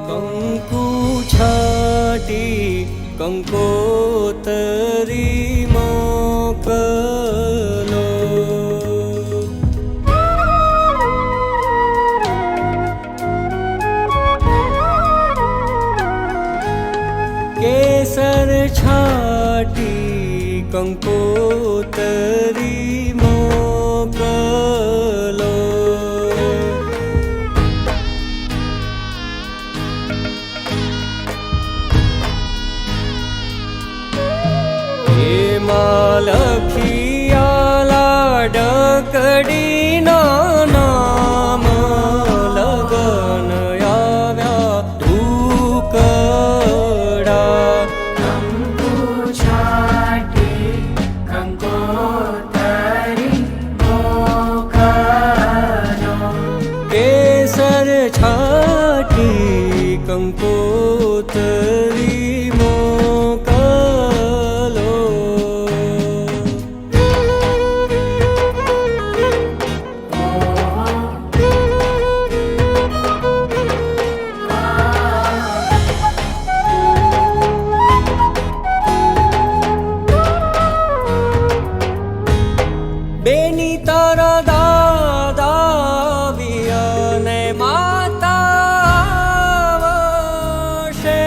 કંકુ છાટી કંકોતરી મોકલો. કેસર છાટી કંકોતરી મોકલો. એમાં લખિયાલા ડકડીના નામ લગન આવ્યા ઢુકડા. કંકુ છાટી કંકોતરી મોકલો. કેસર છાટી કંકોતરી મોકલો. બેની તારા દાદા વિયને માતા આવશે.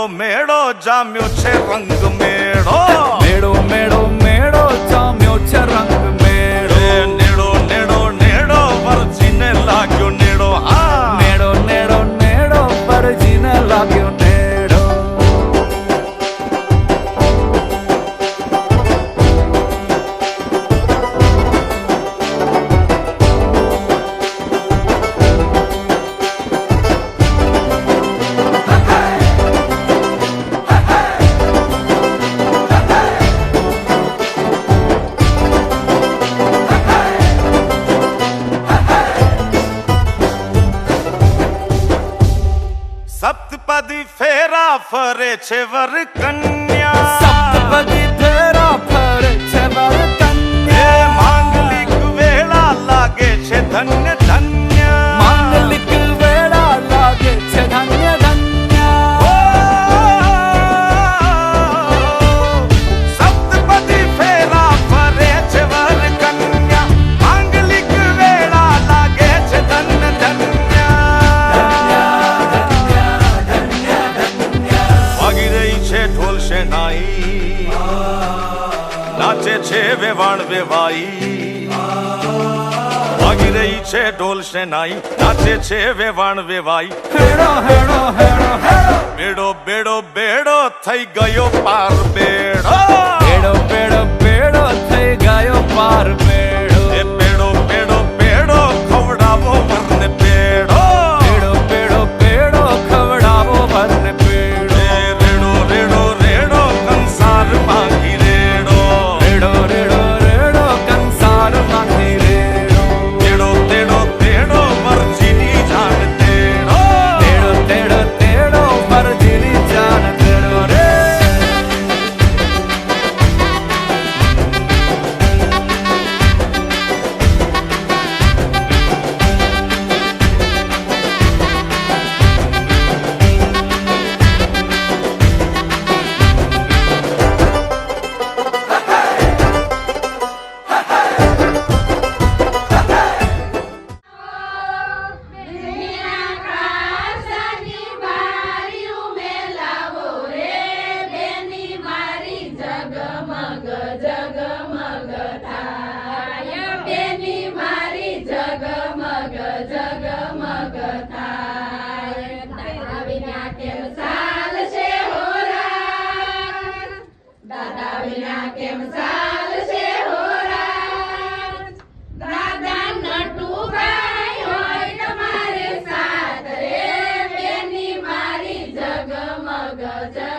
મેળો જામ્યો છે રંગ મેળો મેળો મેળો મેળો જામ્યો છે રંગ મેળો એ નેડો નેડો નેડો વરજીને લાગ્યો નેડો હા નેડો નેડો નેડો પરજીને લાગ્યો નેડો સપ્તપદી ફેરા ફરે છે વર કન્યા સપ્તપદી ફેરા ફરે છે વર એ કન્યા માંગલિક વેળા લાગે છે ધન્ય ધન્ય માંગલિક વેળા લાગે છે ધન્ય ધન્ય સપ્તપદી ફેરા ફરે છે વર કન્યા માંગલિક વેળા લાગે છે ધન્ય ધન્ય વાગી રહી છે ઢોલ શેનાઈ નાચે છે વેવાણ વેવાઈ વાગી રહી છે ઢોલ શેનાઈ નાચે છે વેવાણ વેવાઈ હેડો હેડો હેડો હેડો બેડો બેડો બેડો થઈ ગયો પાર બેડો બેડો બેડો બેડો થઈ ગયો પાર બેડો એ બેડો બેડો બેડો ખવડાવો વરને બેડો બેડો બેડો બેડો ખવડાવો વરને બેડો એ રેડો રેડો રેડો કંસાર માંગી રેડો રેડો રેડો રેડો કંસાર માંથી રેડો તેડો તેડો તેડો મરજીની જાણ તેડો તેડો તેડો તેડો મરજીની જાન તેડો રે જગમગ